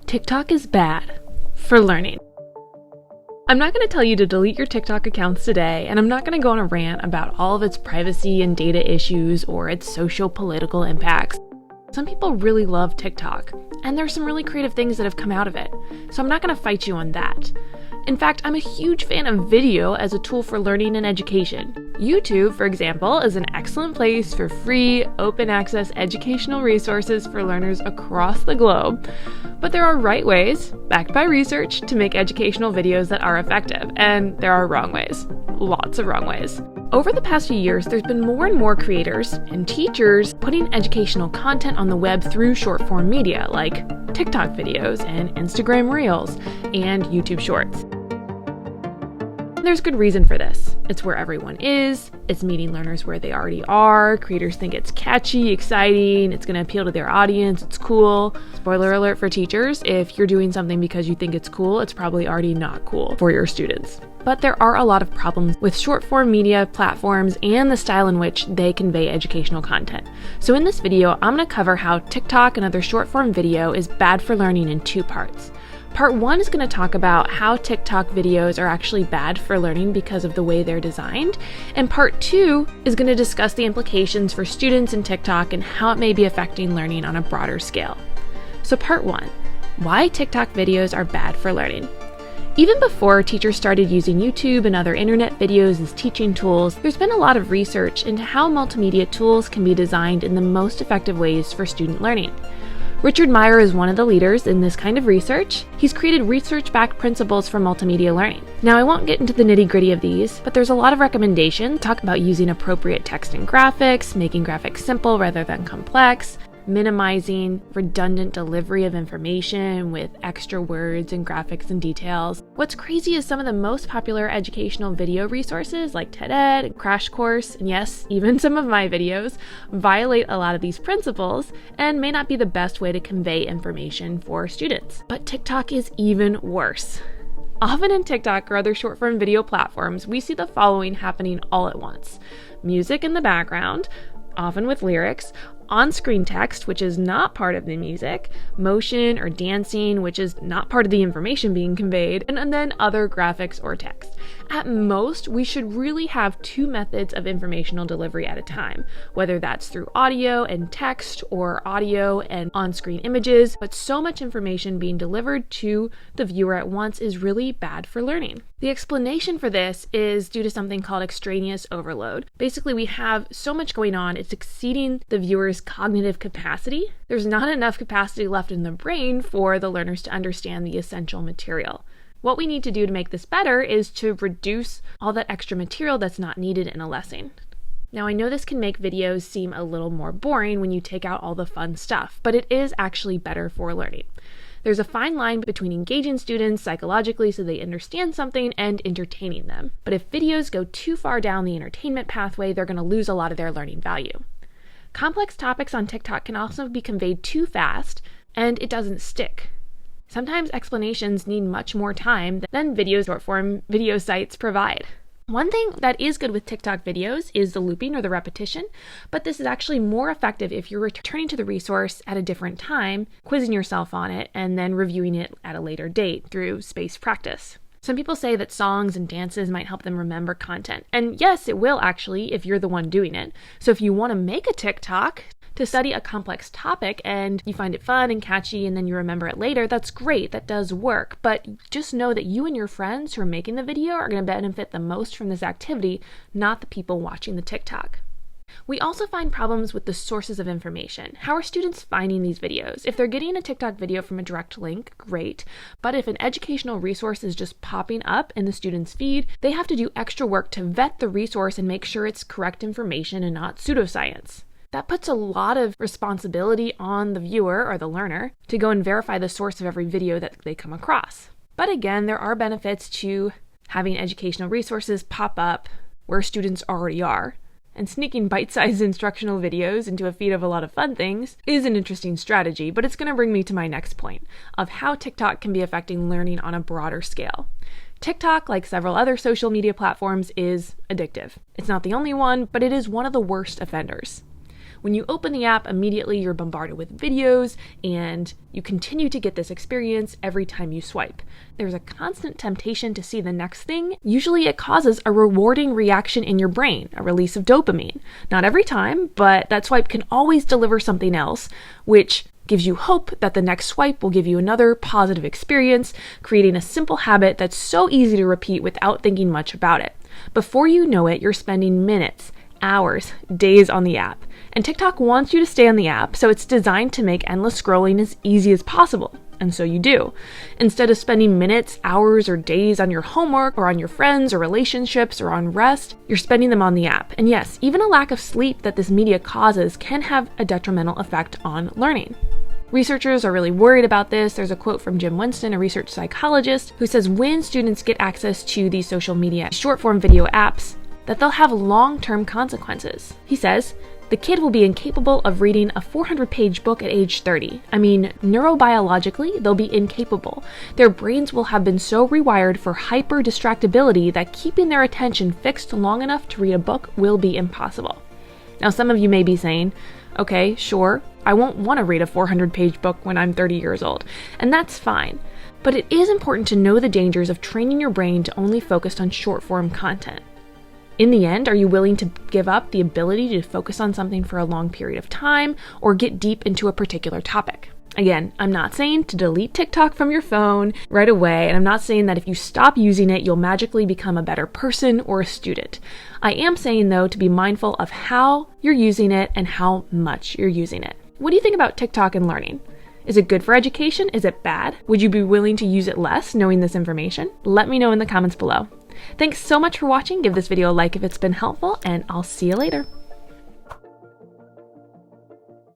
TikTok is bad for learning. I'm not going to tell you to delete your TikTok accounts today, and I'm not going to go on a rant about all of its privacy and data issues or its social-political impacts. Some people really love TikTok, and there's some really creative things that have come out of it, so I'm not going to fight you on that. In fact, I'm a huge fan of video as a tool for learning and education. YouTube, for example, is an excellent place for free, open-access educational resources for learners across the globe. But there are right ways, backed by research, to make educational videos that are effective, and there are wrong ways. Lots of wrong ways. Over the past few years, there's been more and more creators and teachers putting educational content on the web through short-form media like TikTok videos and Instagram Reels and YouTube Shorts. There's good reason for this. It's where everyone is, it's meeting learners where they already are, creators think it's catchy, exciting, it's going to appeal to their audience, it's cool. Spoiler alert for teachers, if you're doing something because you think it's cool, it's probably already not cool for your students. But there are a lot of problems with short-form media platforms and the style in which they convey educational content. So in this video, I'm going to cover how TikTok and other short-form video is bad for learning in two parts. Part 1 is going to talk about how TikTok videos are actually bad for learning because of the way they're designed, and Part 2 is going to discuss the implications for students in TikTok and how it may be affecting learning on a broader scale. So Part 1, why TikTok videos are bad for learning. Even before teachers started using YouTube and other internet videos as teaching tools, there's been a lot of research into how multimedia tools can be designed in the most effective ways for student learning. Richard Meyer is one of the leaders in this kind of research. He's created research-backed principles for multimedia learning. Now, I won't get into the nitty-gritty of these, but there's a lot of recommendations. Talk about using appropriate text and graphics, making graphics simple rather than complex, minimizing redundant delivery of information with extra words and graphics and details. What's crazy is some of the most popular educational video resources like TED-Ed and Crash Course, and yes, even some of my videos, violate a lot of these principles and may not be the best way to convey information for students. But TikTok is even worse. Often in TikTok or other short-form video platforms, we see the following happening all at once. Music in the background, often with lyrics, on-screen text, which is not part of the music, motion or dancing, which is not part of the information being conveyed, and then other graphics or text. At most, we should really have two methods of informational delivery at a time, whether that's through audio and text or audio and on-screen images, but so much information being delivered to the viewer at once is really bad for learning. The explanation for this is due to something called extraneous overload. Basically, we have so much going on, it's exceeding the viewer's cognitive capacity. There's not enough capacity left in the brain for the learners to understand the essential material. What we need to do to make this better is to reduce all that extra material that's not needed in a lesson. Now, I know this can make videos seem a little more boring when you take out all the fun stuff, but it is actually better for learning. There's a fine line between engaging students psychologically so they understand something and entertaining them. But if videos go too far down the entertainment pathway, they're going to lose a lot of their learning value. Complex topics on TikTok can also be conveyed too fast, and it doesn't stick. Sometimes explanations need much more time than short-form video sites provide. One thing that is good with TikTok videos is the looping or the repetition, but this is actually more effective if you're returning to the resource at a different time, quizzing yourself on it, and then reviewing it at a later date through spaced practice. Some people say that songs and dances might help them remember content. And yes, it will actually if you're the one doing it. So if you want to make a TikTok to study a complex topic and you find it fun and catchy and then you remember it later, that's great, that does work. But just know that you and your friends who are making the video are going to benefit the most from this activity, not the people watching the TikTok. We also find problems with the sources of information. How are students finding these videos? If they're getting a TikTok video from a direct link, great. But if an educational resource is just popping up in the student's feed, they have to do extra work to vet the resource and make sure it's correct information and not pseudoscience. That puts a lot of responsibility on the viewer or the learner to go and verify the source of every video that they come across. But again, there are benefits to having educational resources pop up where students already are. And sneaking bite-sized instructional videos into a feed of a lot of fun things is an interesting strategy, but it's going to bring me to my next point of how TikTok can be affecting learning on a broader scale. TikTok, like several other social media platforms, is addictive. It's not the only one, but it is one of the worst offenders. When you open the app, immediately you're bombarded with videos, and you continue to get this experience every time you swipe. There's a constant temptation to see the next thing. Usually it causes a rewarding reaction in your brain, a release of dopamine. Not every time, but that swipe can always deliver something else, which gives you hope that the next swipe will give you another positive experience, creating a simple habit that's so easy to repeat without thinking much about it. Before you know it, you're spending minutes, hours, days on the app. And TikTok wants you to stay on the app, so it's designed to make endless scrolling as easy as possible. And so you do. Instead of spending minutes, hours, or days on your homework, or on your friends, or relationships, or on rest, you're spending them on the app. And yes, even a lack of sleep that this media causes can have a detrimental effect on learning. Researchers are really worried about this. There's a quote from Jim Winston, a research psychologist, who says when students get access to these social media short-form video apps, that they'll have long-term consequences. He says, the kid will be incapable of reading a 400-page book at age 30. I mean, neurobiologically, they'll be incapable. Their brains will have been so rewired for hyper-distractibility that keeping their attention fixed long enough to read a book will be impossible. Now, some of you may be saying, okay, sure, I won't want to read a 400-page book when I'm 30 years old, and that's fine. But it is important to know the dangers of training your brain to only focus on short-form content. In the end, are you willing to give up the ability to focus on something for a long period of time or get deep into a particular topic? Again, I'm not saying to delete TikTok from your phone right away, and I'm not saying that if you stop using it, you'll magically become a better person or a student. I am saying, though, to be mindful of how you're using it and how much you're using it. What do you think about TikTok and learning? Is it good for education? Is it bad? Would you be willing to use it less knowing this information? Let me know in the comments below. Thanks so much for watching. Give this video a like if it's been helpful, and I'll see you later.